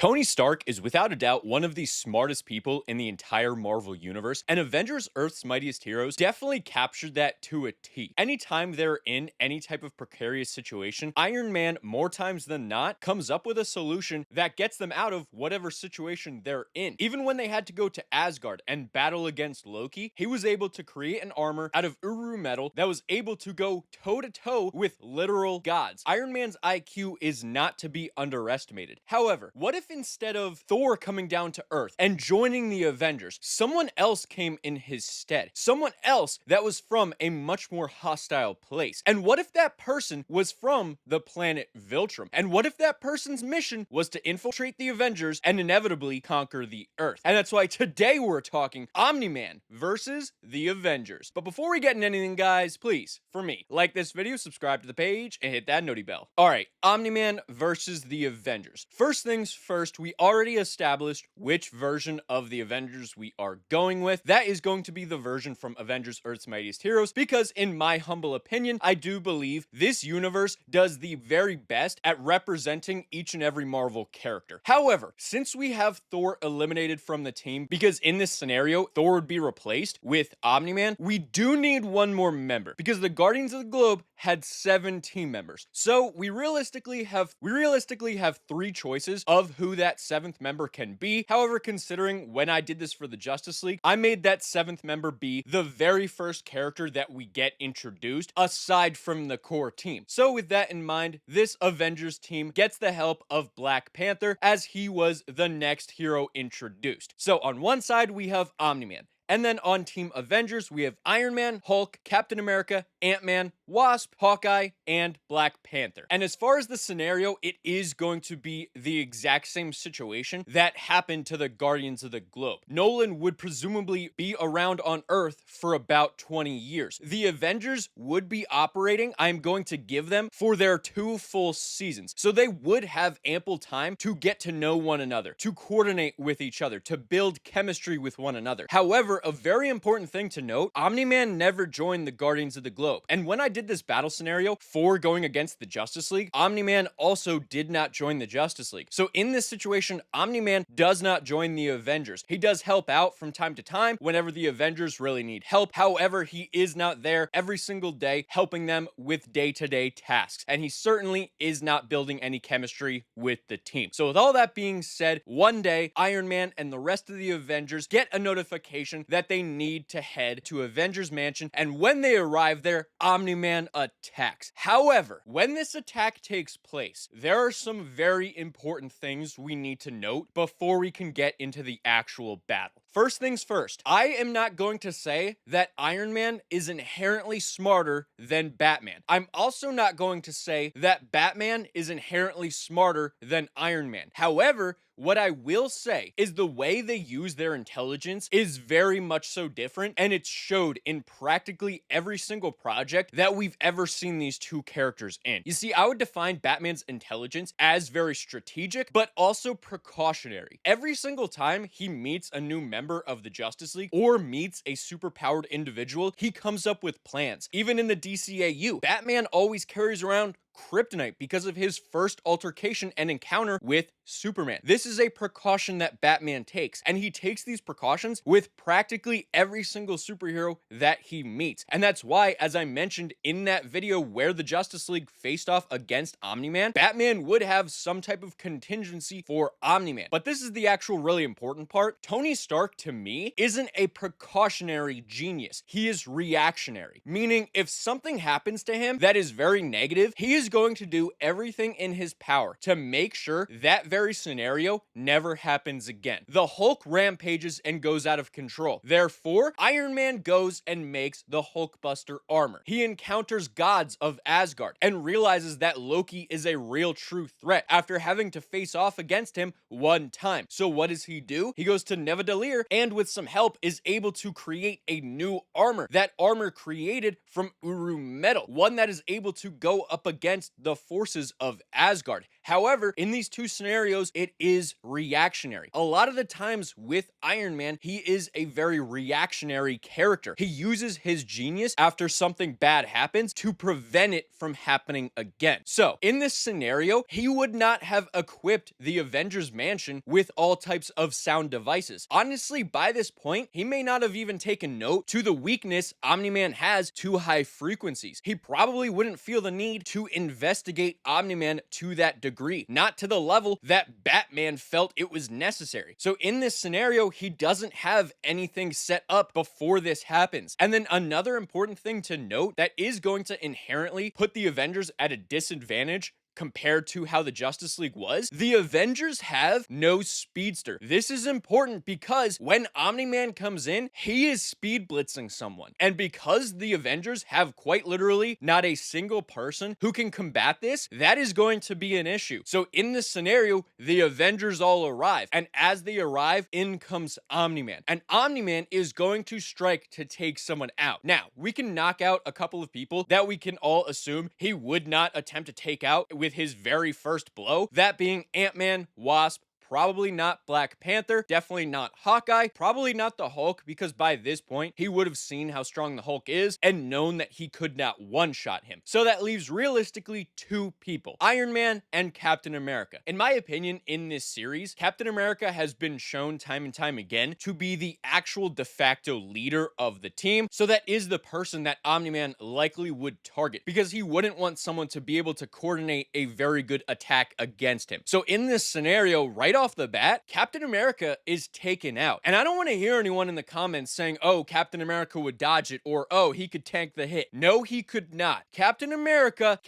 Tony Stark is without a doubt one of the smartest people in the entire Marvel universe, and Avengers Earth's Mightiest Heroes definitely captured that to a T. Anytime they're in any type of precarious situation, Iron Man, more times than not, comes up with a solution that gets them out of whatever situation they're in. Even when they had to go to Asgard and battle against Loki, he was able to create an armor out of Uru metal that was able to go toe-to-toe with literal gods. Iron Man's IQ is not to be underestimated. However, what if instead of Thor coming down to Earth and joining the Avengers, someone else came in his stead? Someone else that was from a much more hostile place. And what if that person was from the planet Viltrum? And what if that person's mission was to infiltrate the Avengers and inevitably conquer the Earth? And that's why today we're talking Omni-Man versus the Avengers. But before we get into anything, guys, please, for me, like this video, subscribe to the page, and hit that noti bell. Alright, Omni-Man versus the Avengers. First things first, we already established which version of the Avengers we are going with. That is going to be the version from Avengers Earth's Mightiest Heroes, because in my humble opinion, I do believe this universe does the very best at representing each and every Marvel character. However, since we have Thor eliminated from the team, because in this scenario, Thor would be replaced with Omni-Man, we do need one more member, because the Guardians of the Globe had 7 team members. So we realistically have 3 choices of who that 7th member can be. However, considering when I did this for the Justice League, I made that 7th member be the very first character that we get introduced aside from the core team. So with that in mind, this Avengers team gets the help of Black Panther, as he was the next hero introduced. So on one side we have Omni-Man. And then on Team Avengers, we have Iron Man, Hulk, Captain America, Ant-Man, Wasp, Hawkeye, and Black Panther. And as far as the scenario, it is going to be the exact same situation that happened to the Guardians of the Globe. Nolan would presumably be around on Earth for about 20 years. The Avengers would be operating, I'm going to give them, for their 2 full seasons. So they would have ample time to get to know one another, to coordinate with each other, to build chemistry with one another. However, a very important thing to note, Omni-Man never joined the Guardians of the Globe. And when I did this battle scenario for going against the Justice League, Omni-Man also did not join the Justice League. So in this situation, Omni-Man does not join the Avengers. He does help out from time to time whenever the Avengers really need help. However, he is not there every single day helping them with day-to-day tasks. And he certainly is not building any chemistry with the team. So with all that being said, one day, Iron Man and the rest of the Avengers get a notification that they need to head to Avengers Mansion, and when they arrive there, Omni-Man attacks. However, when this attack takes place, there are some very important things we need to note before we can get into the actual battle. First things first, I am not going to say that Iron Man is inherently smarter than Batman. I'm also not going to say that Batman is inherently smarter than Iron Man. However, what I will say is the way they use their intelligence is very much so different, and it's showed in practically every single project that we've ever seen these 2 characters in. You see, I would define Batman's intelligence as very strategic, but also precautionary. Every single time he meets a new member of the Justice League or meets a superpowered individual, he comes up with plans. Even in the DCAU, Batman always carries around kryptonite because of his first altercation and encounter with Superman. This is a precaution that Batman takes, and he takes these precautions with practically every single superhero that he meets. And that's why, as I mentioned in that video where the Justice League faced off against Omni-Man, Batman would have some type of contingency for Omni-Man. But this is the actual really important part. Tony Stark, to me, isn't a precautionary genius. He is reactionary, meaning if something happens to him that is very negative, he is going to do everything in his power to make sure that very scenario never happens again. The Hulk rampages and goes out of control. Therefore, Iron Man goes and makes the Hulkbuster armor. He encounters gods of Asgard and realizes that Loki is a real true threat after having to face off against him one time. So what does he do? He goes to Nidavellir and with some help is able to create a new armor. That armor created from Uru metal, one that is able to go up against the forces of Asgard. However, in these two scenarios, it is reactionary. A lot of the times with Iron Man, he is a very reactionary character. He uses his genius after something bad happens to prevent it from happening again. So, in this scenario, he would not have equipped the Avengers Mansion with all types of sound devices. Honestly, by this point, he may not have even taken note to the weakness Omni-Man has to high frequencies. He probably wouldn't feel the need to investigate Omni-Man to that degree, not to the level that Batman felt it was necessary. So in this scenario, he doesn't have anything set up before this happens. And then another important thing to note that is going to inherently put the Avengers at a disadvantage compared to how the Justice League was, the Avengers have no speedster. This is important because when Omni-Man comes in, he is speed blitzing someone. And because the Avengers have quite literally not a single person who can combat this, that is going to be an issue. So in this scenario, the Avengers all arrive. And as they arrive, in comes Omni-Man. And Omni-Man is going to strike to take someone out. Now, we can knock out a couple of people that we can all assume he would not attempt to take out with his very first blow, that being Ant-Man, Wasp, probably not Black Panther, definitely not Hawkeye, probably not the Hulk, because by this point, he would have seen how strong the Hulk is and known that he could not one-shot him. So that leaves realistically two people, Iron Man and Captain America. In my opinion, in this series, Captain America has been shown time and time again to be the actual de facto leader of the team, so that is the person that Omni-Man likely would target, because he wouldn't want someone to be able to coordinate a very good attack against him. So in this scenario, right off the bat, Captain America is taken out. And I don't want to hear anyone in the comments saying, oh, Captain America would dodge it, or oh, he could tank the hit. No, he could not. Captain America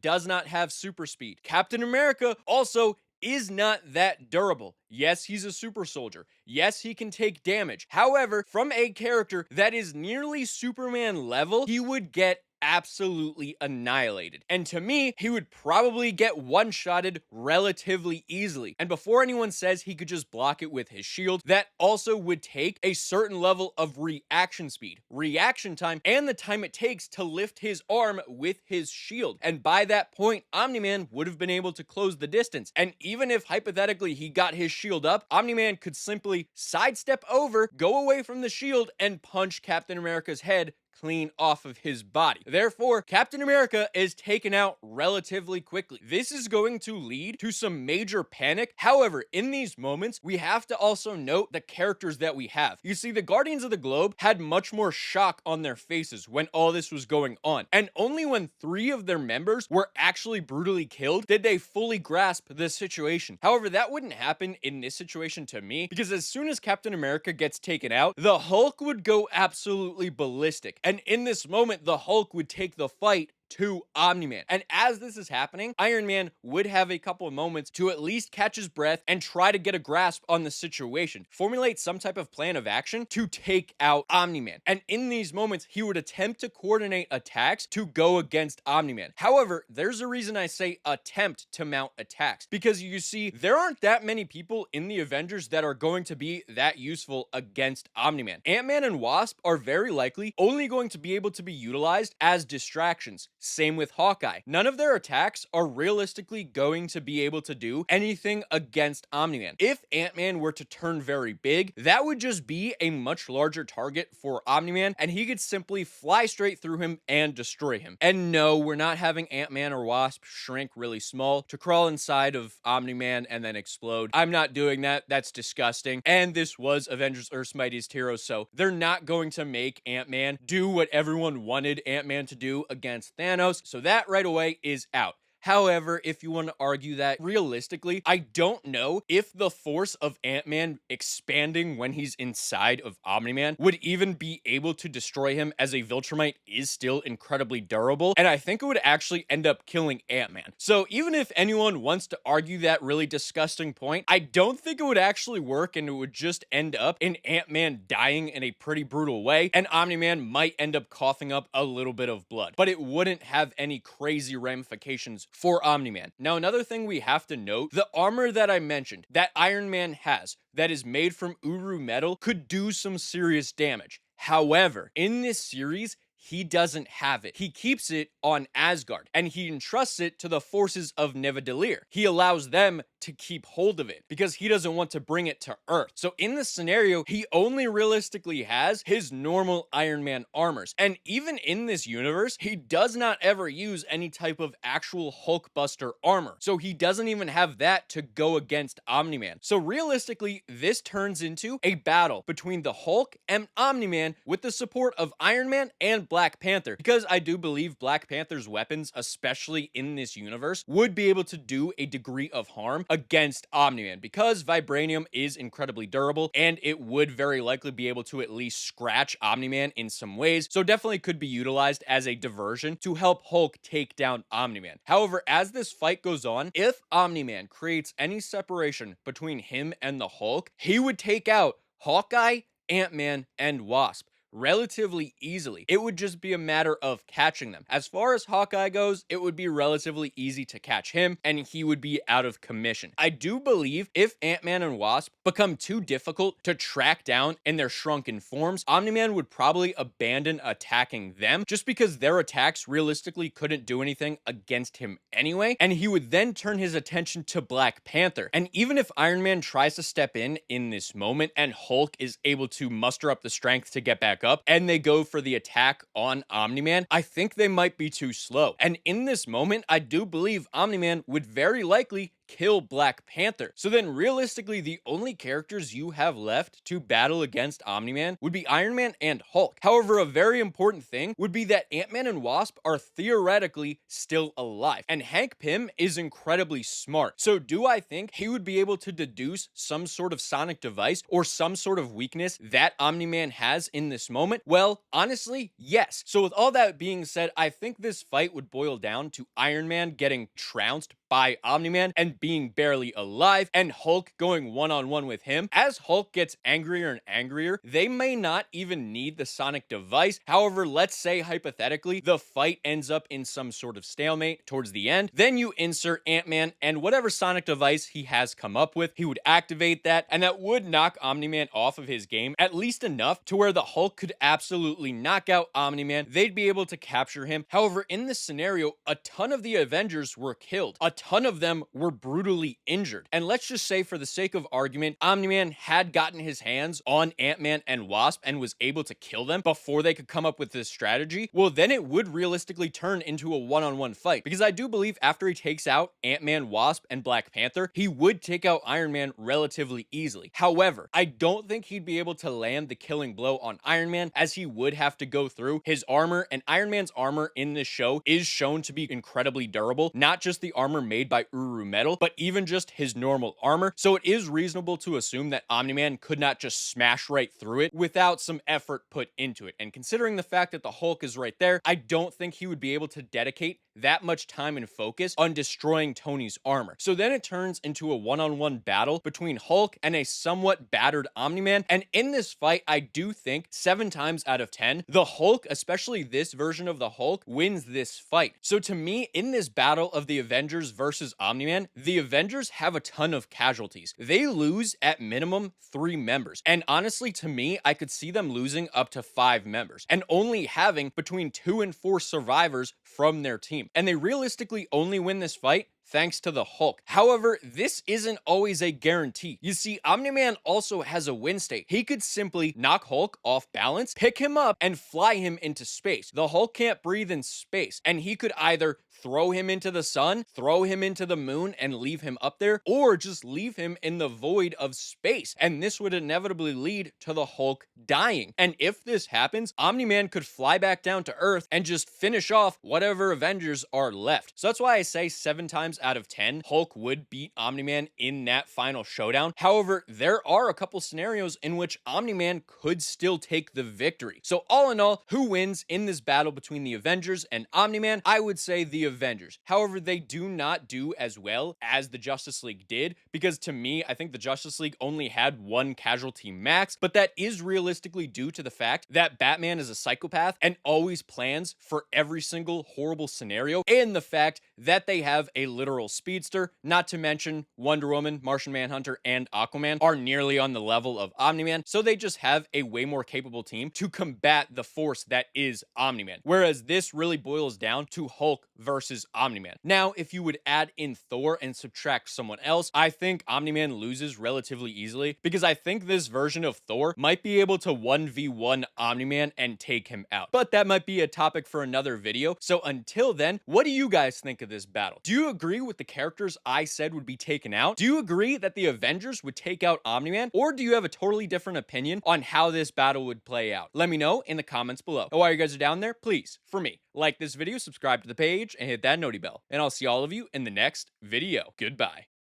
does not have super speed. Captain America also is not that durable. Yes, he's a super soldier. Yes, he can take damage. However, from a character that is nearly Superman level, he would get absolutely annihilated. And to me, he would probably get one-shotted relatively easily. And before anyone says he could just block it with his shield, that also would take a certain level of reaction speed, reaction time, and the time it takes to lift his arm with his shield. And by that point, Omni-Man would have been able to close the distance. And even if hypothetically he got his shield up, Omni-Man could simply sidestep over, go away from the shield, and punch Captain America's head clean off of his body. Therefore, Captain America is taken out relatively quickly. This is going to lead to some major panic. However, in these moments, we have to also note the characters that we have. You see, the Guardians of the Globe had much more shock on their faces when all this was going on. And only when 3 of their members were actually brutally killed did they fully grasp the situation. However, that wouldn't happen in this situation to me, because as soon as Captain America gets taken out, the Hulk would go absolutely ballistic. And in this moment, the Hulk would take the fight to Omni-Man. And as this is happening, Iron Man would have a couple of moments to at least catch his breath and try to get a grasp on the situation, formulate some type of plan of action to take out Omni-Man. And in these moments, he would attempt to coordinate attacks to go against Omni-Man. However, there's a reason I say attempt to mount attacks, because you see, there aren't that many people in the Avengers that are going to be that useful against Omni-Man. Ant-Man and Wasp are very likely only going to be able to be utilized as distractions. Same with Hawkeye. None of their attacks are realistically going to be able to do anything against Omni-Man. If Ant-Man were to turn very big, that would just be a much larger target for Omni-Man, and he could simply fly straight through him and destroy him. And no, we're not having Ant-Man or Wasp shrink really small to crawl inside of Omni-Man and then explode. I'm not doing that. That's disgusting. And this was Avengers Earths Mightiest Heroes, so they're not going to make Ant-Man do what everyone wanted Ant-Man to do against Thanos. So that right away is out. However, if you want to argue that realistically, I don't know if the force of Ant-Man expanding when he's inside of Omni-Man would even be able to destroy him, as a Viltrumite is still incredibly durable, and I think it would actually end up killing Ant-Man. So even if anyone wants to argue that really disgusting point, I don't think it would actually work, and it would just end up in Ant-Man dying in a pretty brutal way, and Omni-Man might end up coughing up a little bit of blood, but it wouldn't have any crazy ramifications for Omni-Man. Now, another thing we have to note, the armor that I mentioned, that Iron Man has, that is made from Uru metal, could do some serious damage. However, in this series, he doesn't have it. He keeps it on Asgard, and he entrusts it to the forces of Nidavellir. He allows them to keep hold of it because he doesn't want to bring it to Earth. So in this scenario, he only realistically has his normal Iron Man armors. And even in this universe, he does not ever use any type of actual Hulkbuster armor. So he doesn't even have that to go against Omni-Man. So realistically, this turns into a battle between the Hulk and Omni-Man with the support of Iron Man and Black Panther, because I do believe Black Panther's weapons, especially in this universe, would be able to do a degree of harm against Omni-Man, because vibranium is incredibly durable and it would very likely be able to at least scratch Omni-Man in some ways. So definitely could be utilized as a diversion to help Hulk take down Omni-Man. However, as this fight goes on, if Omni-Man creates any separation between him and the Hulk, he would take out Hawkeye, Ant-Man, and Wasp relatively easily. It would just be a matter of catching them. As far as Hawkeye goes, it would be relatively easy to catch him, and he would be out of commission. I do believe if Ant-Man and Wasp become too difficult to track down in their shrunken forms, Omni-Man would probably abandon attacking them, just because their attacks realistically couldn't do anything against him anyway, and he would then turn his attention to Black Panther. And even if Iron Man tries to step in this moment, and Hulk is able to muster up the strength to get back up, and they go for the attack on Omni-Man, I think they might be too slow. And in this moment, I do believe Omni-Man would very likely kill Black Panther. So then realistically, the only characters you have left to battle against Omni-Man would be Iron Man and Hulk. However, a very important thing would be that Ant-Man and Wasp are theoretically still alive, and Hank Pym is incredibly smart. So do I think he would be able to deduce some sort of sonic device or some sort of weakness that Omni-Man has in this moment? Well, honestly, yes. So with all that being said, I think this fight would boil down to Iron Man getting trounced by Omni-Man and being barely alive, and Hulk going one-on-one with him. As Hulk gets angrier and angrier, they may not even need the sonic device. However, let's say hypothetically the fight ends up in some sort of stalemate towards the end, then you insert Ant-Man, and whatever sonic device he has come up with, he would activate that, and that would knock Omni-Man off of his game, at least enough to where the Hulk could absolutely knock out Omni-Man. They'd be able to capture him. However, in this scenario, a ton of the Avengers were killed. A ton of them were brutally injured. And let's just say, for the sake of argument, Omni-Man had gotten his hands on Ant-Man and Wasp and was able to kill them before they could come up with this strategy. Well, then it would realistically turn into a one-on-one fight, because I do believe after he takes out Ant-Man, Wasp, and Black Panther, he would take out Iron Man relatively easily. However, I don't think he'd be able to land the killing blow on Iron Man, as he would have to go through his armor, and Iron Man's armor in this show is shown to be incredibly durable. Not just the armor made by Uru metal, but even just his normal armor. So it is reasonable to assume that Omni-Man could not just smash right through it without some effort put into it. And considering the fact that the Hulk is right there, I don't think he would be able to dedicate that much time and focus on destroying Tony's armor. So then it turns into a one-on-one battle between Hulk and a somewhat battered Omni-Man. And in this fight, I do think 7 times out of 10, the Hulk, especially this version of the Hulk, wins this fight. So to me, in this battle of the Avengers versus Omni-Man, the Avengers have a ton of casualties. They lose at minimum 3 members. And honestly, to me, I could see them losing up to 5 members and only having between 2 and 4 survivors from their team. And they realistically only win this fight thanks to the Hulk. However, this isn't always a guarantee. You see, Omni-Man also has a win state. He could simply knock Hulk off balance, pick him up, and fly him into space. The Hulk can't breathe in space, and he could either throw him into the sun, throw him into the moon, and leave him up there, or just leave him in the void of space. And this would inevitably lead to the Hulk dying. And if this happens, Omni-Man could fly back down to Earth and just finish off whatever Avengers are left. So that's why I say 7 times out of 10, Hulk would beat Omni-Man in that final showdown. However, there are a couple scenarios in which Omni-Man could still take the victory. So all in all, who wins in this battle between the Avengers and Omni-Man? I would say the Avengers. However, they do not do as well as the Justice League did, because to me, I think the Justice League only had one casualty max, but that is realistically due to the fact that Batman is a psychopath and always plans for every single horrible scenario, and the fact that they have a literal speedster, not to mention Wonder Woman, Martian Manhunter, and Aquaman are nearly on the level of Omni-Man, so they just have a way more capable team to combat the force that is Omni-Man. Whereas this really boils down to Hulk versus Omni-Man. Now, if you would add in Thor and subtract someone else, I think Omni-Man loses relatively easily, because I think this version of Thor might be able to 1v1 Omni-Man and take him out. But that might be a topic for another video. So until then, what do you guys think of this battle? Do you agree with the characters I said would be taken out? Do you agree that the Avengers would take out Omni-Man? Or do you have a totally different opinion on how this battle would play out? Let me know in the comments below. And while you guys are down there, please, for me, like this video, subscribe to the page, and hit that noti bell. And I'll see all of you in the next video. Goodbye.